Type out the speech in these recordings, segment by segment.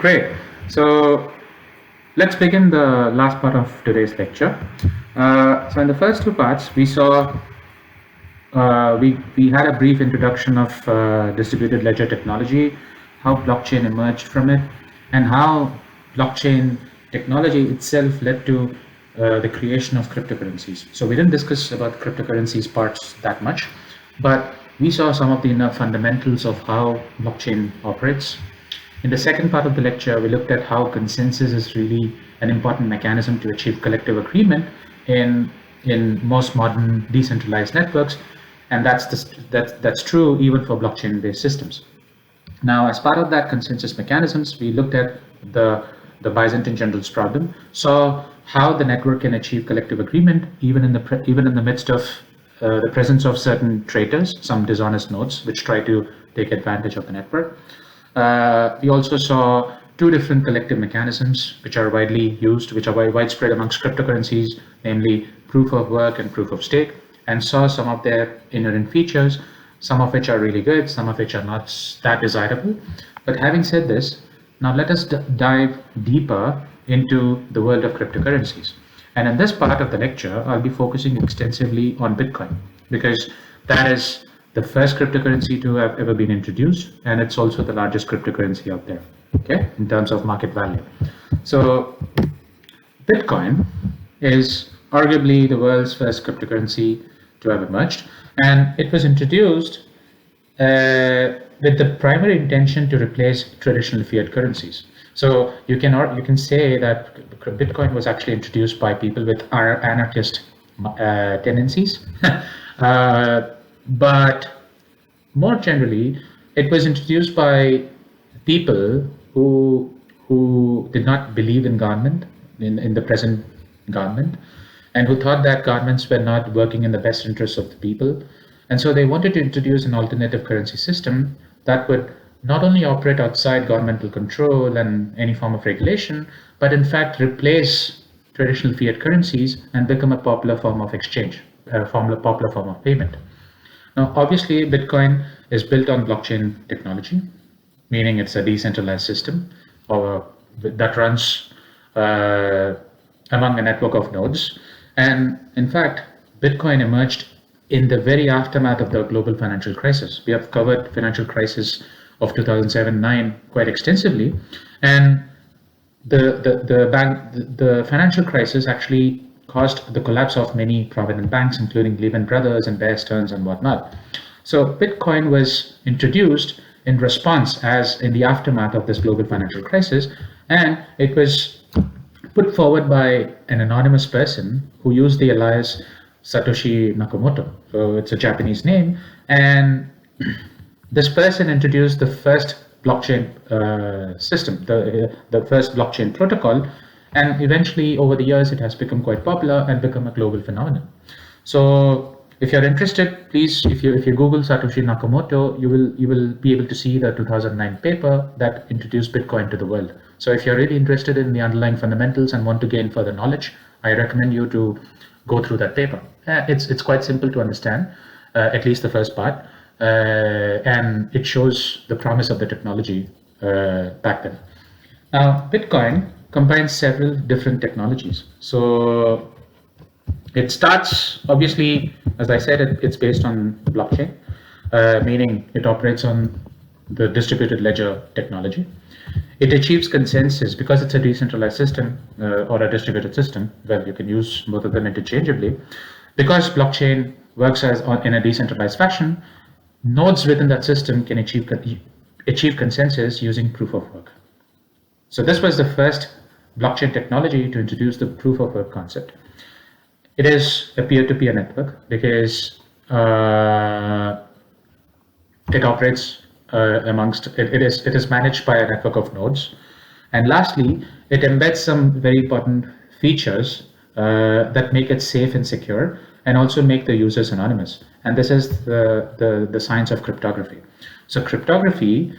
Great. So let's begin the last part of today's lecture. So in the first two parts, we saw we had a brief introduction of distributed ledger technology, how blockchain emerged from it, and how blockchain technology itself led to the creation of cryptocurrencies. So we didn't discuss about cryptocurrencies parts that much, but we saw some of the inner fundamentals of how blockchain operates. In the second part of the lecture, we looked at how consensus is really an important mechanism to achieve collective agreement in most modern decentralized networks, and that's true even for blockchain-based systems. Now, as part of that consensus mechanisms, we looked at the Byzantine generals problem, saw how the network can achieve collective agreement even in the midst of the presence of certain traitors, some dishonest nodes, which try to take advantage of the network. We also saw two different collective mechanisms which are widely used, which are widespread amongst cryptocurrencies, namely proof of work and proof of stake, and saw some of their inherent features, some of which are really good, some of which are not that desirable. But having said this, now let us dive deeper into the world of cryptocurrencies. And in this part of the lecture, I'll be focusing extensively on Bitcoin, because that is the first cryptocurrency to have ever been introduced, and it's also the largest cryptocurrency out there, okay, in terms of market value. So Bitcoin is arguably the world's first cryptocurrency to have emerged, and it was introduced with the primary intention to replace traditional fiat currencies. So you can say that Bitcoin was actually introduced by people with anarchist tendencies, but more generally, it was introduced by people who did not believe in government, in the present government, and who thought that governments were not working in the best interests of the people. And so they wanted to introduce an alternative currency system that would not only operate outside governmental control and any form of regulation, but in fact replace traditional fiat currencies and become a popular form of exchange, a popular form of payment. Now, obviously, Bitcoin is built on blockchain technology, meaning it's a decentralized system that runs among a network of nodes. And in fact, Bitcoin emerged in the very aftermath of the global financial crisis. We have covered financial crisis of 2007-9 quite extensively, and the financial crisis actually caused the collapse of many prominent banks, including Lehman Brothers and Bear Stearns and whatnot. So Bitcoin was introduced in response, as in the aftermath of this global financial crisis, and it was put forward by an anonymous person who used the alias Satoshi Nakamoto. So it's a Japanese name, and this person introduced the first blockchain system, the first blockchain protocol, and eventually over the years it has become quite popular and become a global phenomenon. So if you're interested, please, if you Google Satoshi Nakamoto, you will be able to see the 2009 paper that introduced Bitcoin to the world. So if you're really interested in the underlying fundamentals and want to gain further knowledge, I recommend you to go through that paper. It's quite simple to understand, at least the first part, and it shows the promise of the technology back then. Now, Bitcoin combines several different technologies. So it starts, obviously, as I said, it's based on blockchain, meaning it operates on the distributed ledger technology. It achieves consensus because it's a decentralized system or a distributed system. Well, you can use both of them interchangeably. Because blockchain works in a decentralized fashion, nodes within that system can achieve consensus using proof of work. So this was the first blockchain technology to introduce the proof of work concept. It is a peer-to-peer network because it operates it is managed by a network of nodes. And lastly, it embeds some very important features that make it safe and secure, and also make the users anonymous. And this is the science of cryptography. So cryptography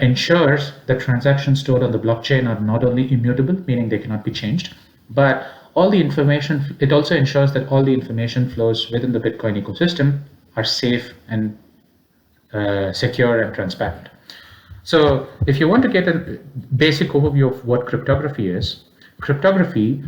ensures that transactions stored on the blockchain are not only immutable, meaning they cannot be changed, but all the information, it also ensures that all the information flows within the Bitcoin ecosystem are safe and secure and transparent. So if you want to get a basic overview of what cryptography is, cryptography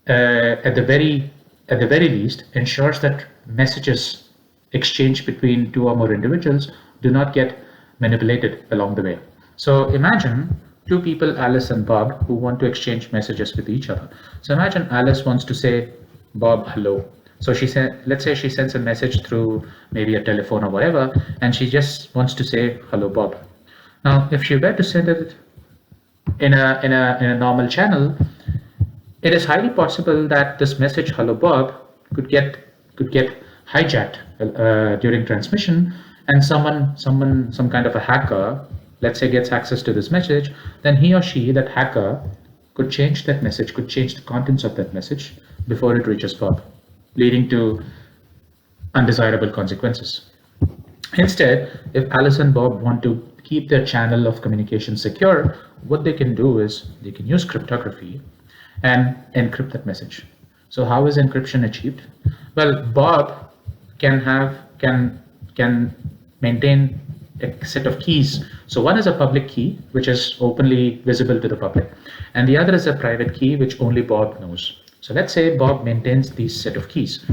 at the very least ensures that messages exchanged between two or more individuals do not get manipulated along the way. So imagine two people, Alice and Bob, who want to exchange messages with each other. So imagine Alice wants to say, Bob, hello. So she said, let's say she sends a message through maybe a telephone or whatever, and she just wants to say, hello, Bob. Now, if she were to send it in a normal channel, it is highly possible that this message "Hello Bob" could get hijacked during transmission, and some kind of a hacker, let's say, gets access to this message. Then he or she, that hacker, could change that message, could change the contents of that message before it reaches Bob, leading to undesirable consequences. Instead, if Alice and Bob want to keep their channel of communication secure, what they can do is they can use cryptography and encrypt that message. So how is encryption achieved? Well, Bob can maintain a set of keys. So one is a public key, which is openly visible to the public, and the other is a private key, which only Bob knows. So let's say Bob maintains these set of keys.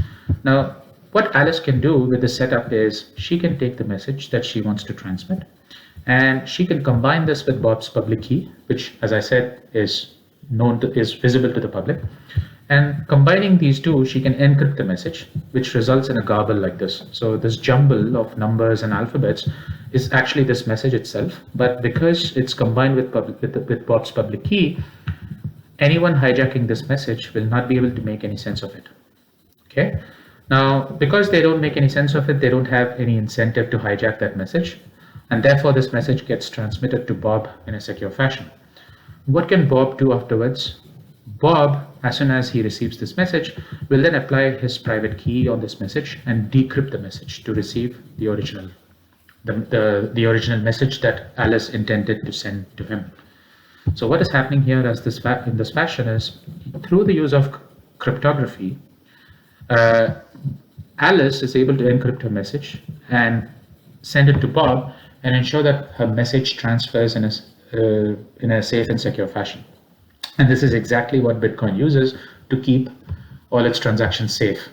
Now, what Alice can do with this setup is she can take the message that she wants to transmit, and she can combine this with Bob's public key, which, as I said, is is visible to the public. And combining these two, she can encrypt the message, which results in a garble like this. So this jumble of numbers and alphabets is actually this message itself. But because it's combined with Bob's public key, anyone hijacking this message will not be able to make any sense of it. Okay. Now, because they don't make any sense of it, they don't have any incentive to hijack that message. And therefore, this message gets transmitted to Bob in a secure fashion. What can Bob do afterwards? Bob, as soon as he receives this message, will then apply his private key on this message and decrypt the message to receive the original, the original message that Alice intended to send to him. So what is happening here as in this fashion is, through the use of cryptography, Alice is able to encrypt her message and send it to Bob and ensure that her message transfers in a safe and secure fashion. And this is exactly what Bitcoin uses to keep all its transactions safe.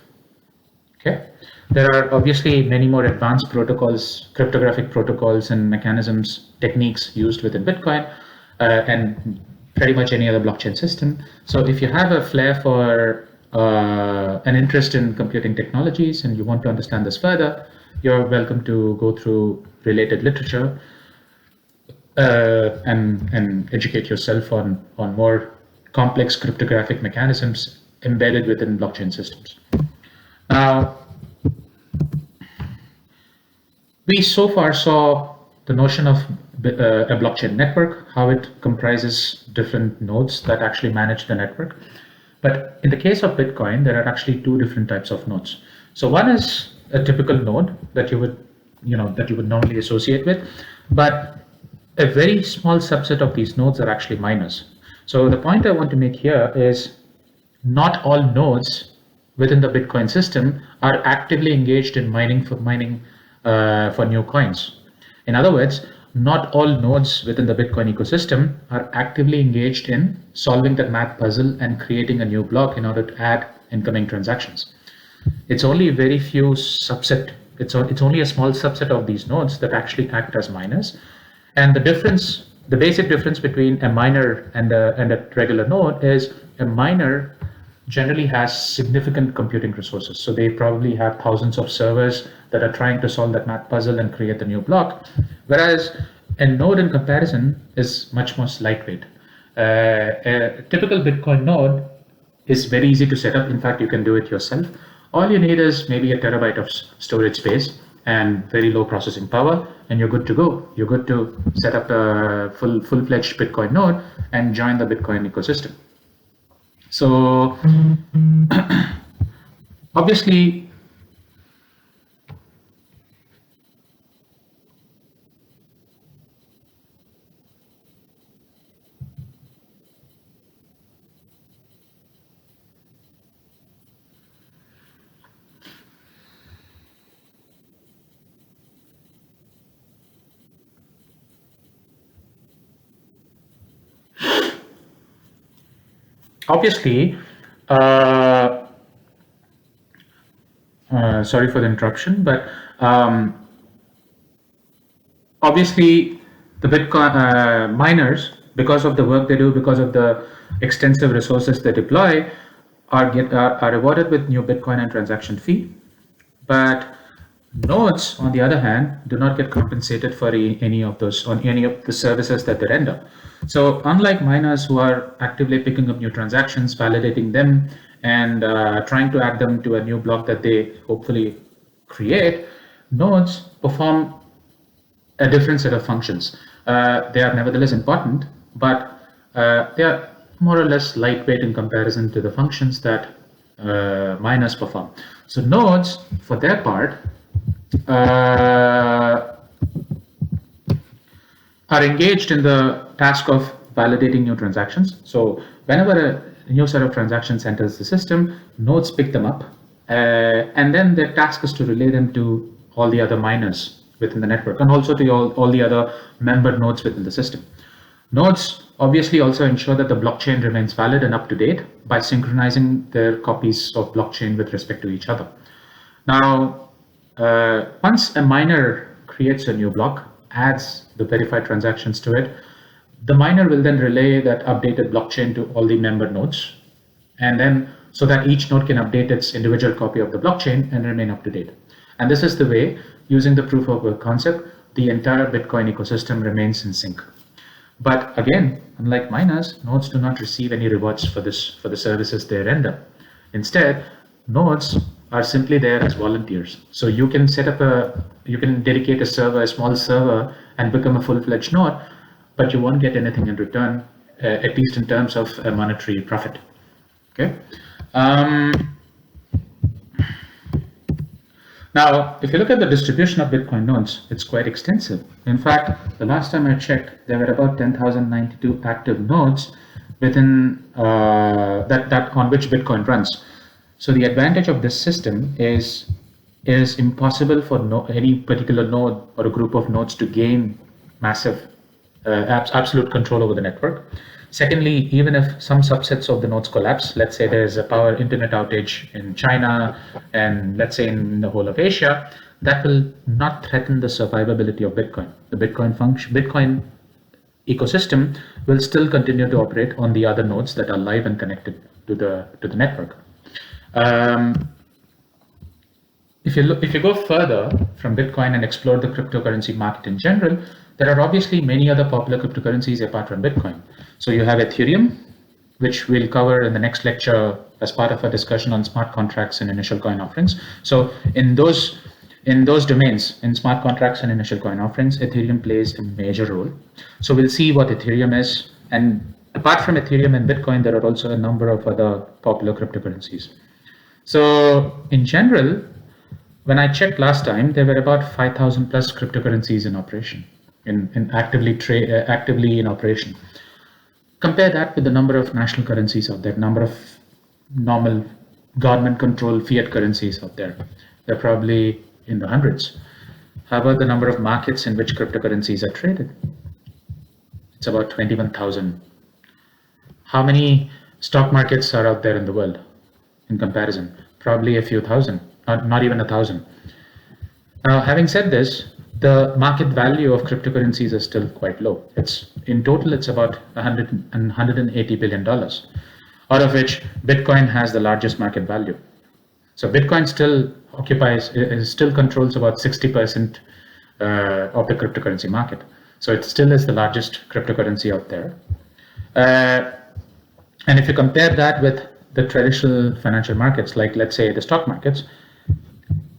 Okay. There are obviously many more advanced protocols, cryptographic protocols and mechanisms, techniques used within Bitcoin and pretty much any other blockchain system. So if you have a flair for an interest in computing technologies and you want to understand this further, you're welcome to go through related literature and educate yourself on more complex cryptographic mechanisms embedded within blockchain systems. Now, we so far saw the notion of a blockchain network, how it comprises different nodes that actually manage the network. But in the case of Bitcoin, there are actually two different types of nodes. So one is a typical node that you would normally associate with, but a very small subset of these nodes are actually miners. So the point I want to make here is not all nodes within the Bitcoin system are actively engaged in mining for new coins. In other words, not all nodes within the Bitcoin ecosystem are actively engaged in solving the math puzzle and creating a new block in order to add incoming transactions. It's only a very few subset. It's only a small subset of these nodes that actually act as miners. And the basic difference between a miner and a regular node is a miner generally has significant computing resources. So they probably have thousands of servers that are trying to solve that math puzzle and create the new block. Whereas a node in comparison is much more lightweight. A typical Bitcoin node is very easy to set up. In fact, you can do it yourself. All you need is maybe a terabyte of storage space and very low processing power, and you're good to go. You're good to set up a full-fledged Bitcoin node and join the Bitcoin ecosystem. So obviously, Obviously, sorry for the interruption, but obviously the Bitcoin miners, because of the work they do, because of the extensive resources they deploy, are rewarded with new Bitcoin and transaction fee. But nodes, on the other hand, do not get compensated for any of the services that they render. So unlike miners who are actively picking up new transactions, validating them, and trying to add them to a new block that they hopefully create, nodes perform a different set of functions. They are nevertheless important, but they are more or less lightweight in comparison to the functions that miners perform. So nodes, for their part, are engaged in the task of validating new transactions. So whenever a new set of transactions enters the system, nodes pick them up, and then their task is to relay them to all the other miners within the network, and also to all the other member nodes within the system. Nodes obviously also ensure that the blockchain remains valid and up to date by synchronizing their copies of blockchain with respect to each other. Now, once a miner creates a new block, adds the verified transactions to it, the miner will then relay that updated blockchain to all the member nodes, and then so that each node can update its individual copy of the blockchain and remain up to date. And this is the way, using the proof of work concept, the entire Bitcoin ecosystem remains in sync. But again, unlike miners, nodes do not receive any rewards for the services they render. Instead, nodes are simply there as volunteers. So you can you can dedicate a small server, and become a full-fledged node, but you won't get anything in return, at least in terms of a monetary profit. Okay. Now, if you look at the distribution of Bitcoin nodes, it's quite extensive. In fact, the last time I checked, there were about 10,092 active nodes within that on which Bitcoin runs. So the advantage of this system is impossible for any particular node or a group of nodes to gain massive, absolute control over the network. Secondly, even if some subsets of the nodes collapse, let's say there's a power internet outage in China, and let's say in the whole of Asia, that will not threaten the survivability of Bitcoin. The Bitcoin ecosystem will still continue to operate on the other nodes that are live and connected to the network. If you go further from Bitcoin and explore the cryptocurrency market in general, there are obviously many other popular cryptocurrencies apart from Bitcoin. So you have Ethereum, which we'll cover in the next lecture as part of a discussion on smart contracts and initial coin offerings. So in those domains, in smart contracts and initial coin offerings, Ethereum plays a major role. So we'll see what Ethereum is. And apart from Ethereum and Bitcoin, there are also a number of other popular cryptocurrencies. So in general, when I checked last time, there were about 5,000 plus cryptocurrencies in operation, actively in operation. Compare that with the number of national currencies out there, number of normal government-controlled fiat currencies out there. They're probably in the hundreds. How about the number of markets in which cryptocurrencies are traded? It's about 21,000. How many stock markets are out there in the world in comparison? Probably a few thousand, not even 1,000. Now, having said this, the market value of cryptocurrencies is still quite low. In total, it's about $180 billion, out of which Bitcoin has the largest market value. So Bitcoin still controls about 60% of the cryptocurrency market. So it still is the largest cryptocurrency out there. And if you compare that with the traditional financial markets, like let's say the stock markets,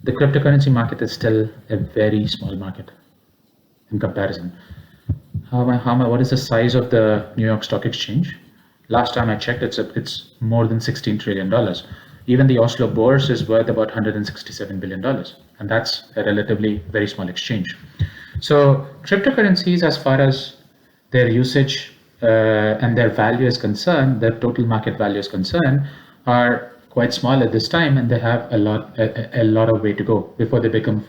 the cryptocurrency market is still a very small market in comparison. What is the size of the New York Stock Exchange? Last time I checked, it's more than $16 trillion. Even the Oslo Bourse is worth about $167 billion, and that's a relatively very small exchange. So cryptocurrencies, as far as their usage and their value is concerned, their total market value is concerned, are quite small at this time, and they have a lot of way to go before they become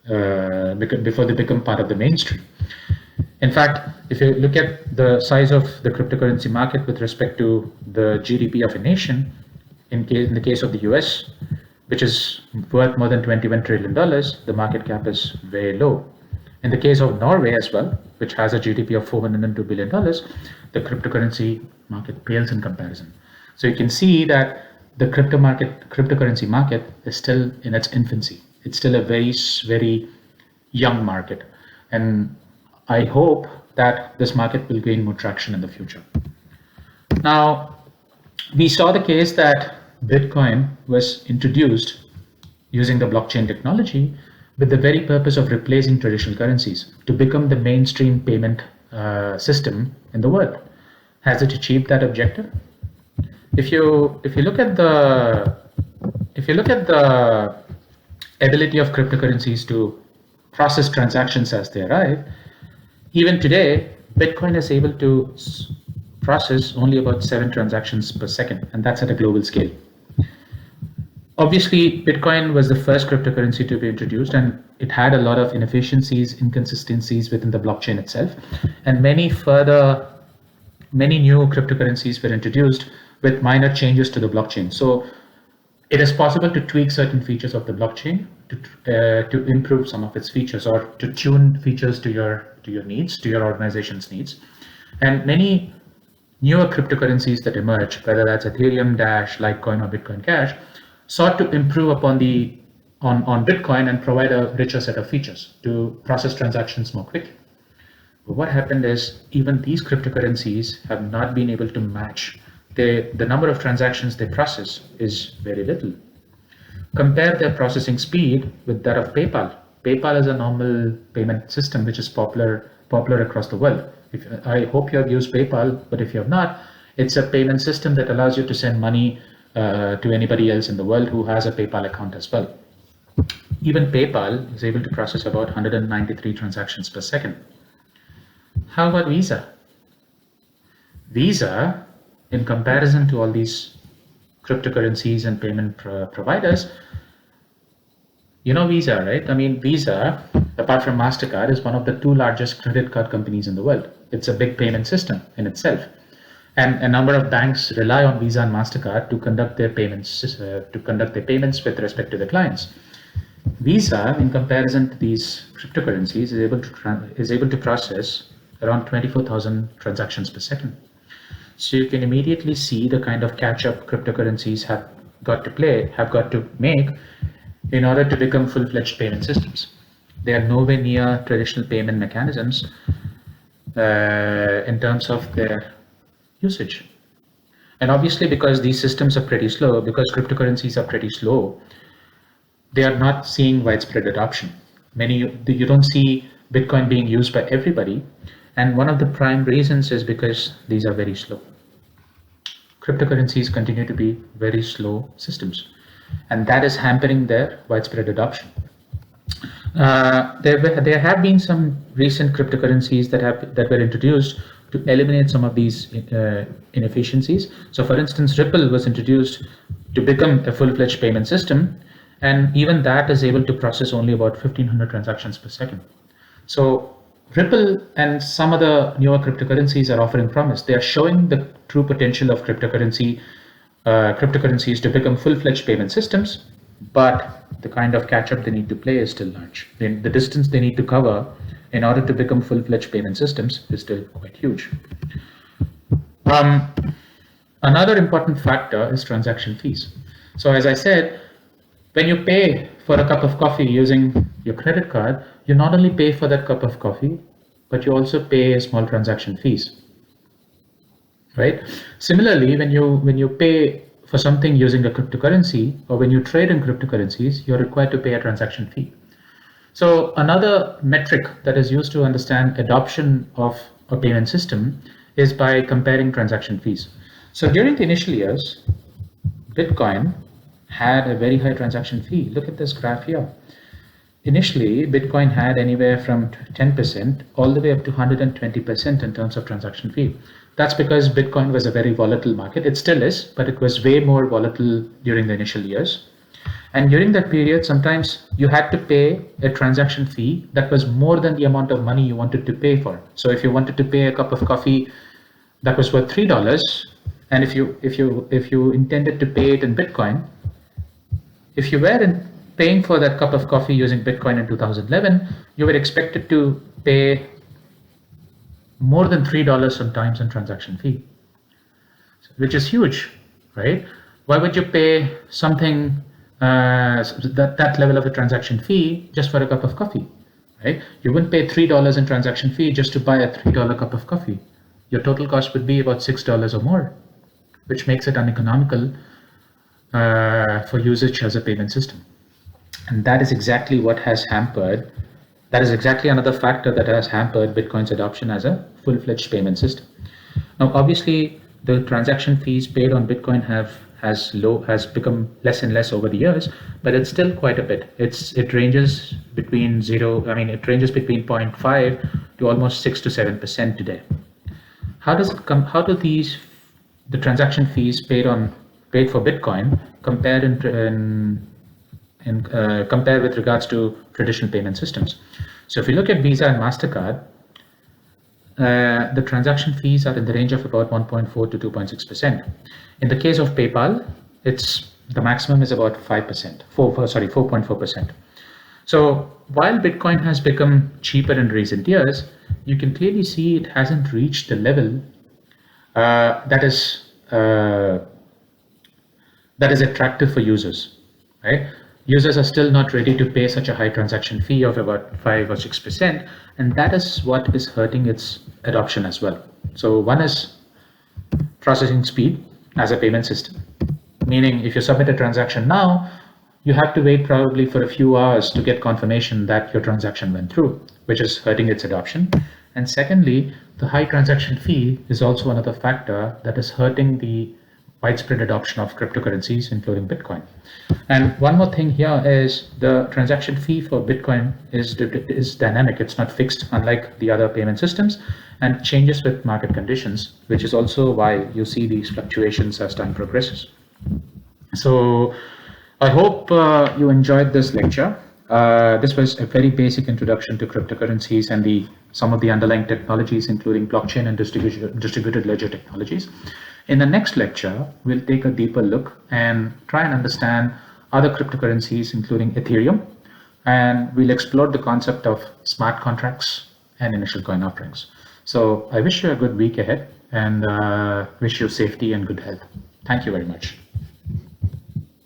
part of the mainstream. In fact, if you look at the size of the cryptocurrency market with respect to the GDP of a nation, in the case of the US, which is worth more than $21 trillion, the market cap is very low. In the case of Norway as well, which has a GDP of $402 billion, the cryptocurrency market pales in comparison. So you can see that the cryptocurrency market is still in its infancy. It's still a very young market. And I hope that this market will gain more traction in the future. Now, we saw the case that Bitcoin was introduced using the blockchain technology with the very purpose of replacing traditional currencies to become the mainstream payment system in the world. Has it achieved that objective? If you look at the ability of cryptocurrencies to process transactions as they arrive, even today, Bitcoin is able to process only about 7 transactions per second, and that's at a global scale. Obviously, Bitcoin was the first cryptocurrency to be introduced, and it had a lot of inefficiencies, inconsistencies within the blockchain itself, and many new cryptocurrencies were introduced with minor changes to the blockchain. So it is possible to tweak certain features of the blockchain to improve some of its features, or to tune features to your needs, to your organization's needs. And many newer cryptocurrencies that emerge, whether that's Ethereum, Dash, Litecoin, or Bitcoin Cash, sought to improve upon on Bitcoin and provide a richer set of features to process transactions more quickly. But what happened is even these cryptocurrencies have not been able to match. The number of transactions they process is very little. Compare their processing speed with that of PayPal. PayPal is a normal payment system which is popular across the world. I hope you have used PayPal, but if you have not, it's a payment system that allows you to send money to anybody else in the world who has a PayPal account as well. Even PayPal is able to process about 193 transactions per second. How about Visa? Visa, in comparison to all these cryptocurrencies and payment providers, you know Visa, right? I mean, Visa, apart from MasterCard, is one of the 2 largest credit card companies in the world. It's a big payment system in itself. And a number of banks rely on Visa and MasterCard to conduct their payments with respect to their clients. Visa, in comparison to these cryptocurrencies, is able to process around 24,000 transactions per second. So you can immediately see the kind of catch-up cryptocurrencies have got to make in order to become full-fledged payment systems. They are nowhere near traditional payment mechanisms in terms of their usage. And obviously, because these systems are pretty slow, because cryptocurrencies are pretty slow, they are not seeing widespread adoption. You don't see Bitcoin being used by everybody. And one of the prime reasons is because these are very slow. Cryptocurrencies continue to be very slow systems, and that is hampering their widespread adoption. There have been some recent cryptocurrencies that were introduced to eliminate some of these inefficiencies. So for instance, Ripple was introduced to become a full-fledged payment system, and even that is able to process only about 1,500 transactions per second. So Ripple and some other newer cryptocurrencies are offering promise. They are showing the true potential of cryptocurrencies to become full-fledged payment systems, but the kind of catch-up they need to play is still large. The distance they need to cover in order to become full-fledged payment systems is still quite huge. Another important factor is transaction fees. So as I said, when you pay for a cup of coffee using your credit card, you not only pay for that cup of coffee, but you also pay small transaction fees, right? Similarly, when you pay for something using a cryptocurrency, or when you trade in cryptocurrencies, you're required to pay a transaction fee. So another metric that is used to understand adoption of a payment system is by comparing transaction fees. So during the initial years, Bitcoin had a very high transaction fee. Look at this graph here. Initially, Bitcoin had anywhere from 10% all the way up to 120% in terms of transaction fee. That's because Bitcoin was a very volatile market. It still is, but it was way more volatile during the initial years. And during that period, sometimes you had to pay a transaction fee that was more than the amount of money you wanted to pay for. So if you wanted to pay a cup of coffee that was worth $3, and if you intended to pay it in Bitcoin, if you were paying for that cup of coffee using Bitcoin in 2011, you were expected to pay more than $3 sometimes in transaction fee, which is huge, right? Why would you pay something that level of a transaction fee just for a cup of coffee, right? You wouldn't pay $3 in transaction fee just to buy a $3 cup of coffee. Your total cost would be about $6 or more, which makes it uneconomical for usage as a payment system. And that is exactly what has hampered, that is exactly another factor that has hampered Bitcoin's adoption as a full-fledged payment system. Now, obviously, the transaction fees paid on Bitcoin has become less and less over the years, but it's still quite a bit. It ranges between 0.5 to almost 6 to 7% today. How does it come? How do the transaction fees paid for Bitcoin compare compare with regards to traditional payment systems? So if you look at Visa and MasterCard, the transaction fees are in the range of about 1.4 to 2.6%. In the case of PayPal, the maximum is about 4.4%. So while Bitcoin has become cheaper in recent years, you can clearly see it hasn't reached the level that is attractive for users, right? Users are still not ready to pay such a high transaction fee of about 5 or 6%, and that is what is hurting its adoption as well. So one is processing speed as a payment system, meaning if you submit a transaction now, you have to wait probably for a few hours to get confirmation that your transaction went through, which is hurting its adoption. And secondly, the high transaction fee is also another factor that is hurting the widespread adoption of cryptocurrencies, including Bitcoin. And one more thing here is the transaction fee for Bitcoin is dynamic. It's not fixed, unlike the other payment systems, and changes with market conditions, which is also why you see these fluctuations as time progresses. So I hope you enjoyed this lecture. This was a very basic introduction to cryptocurrencies and some of the underlying technologies, including blockchain and distributed ledger technologies. In the next lecture, we'll take a deeper look and try and understand other cryptocurrencies, including Ethereum, and we'll explore the concept of smart contracts and initial coin offerings. So I wish you a good week ahead and wish you safety and good health. Thank you very much.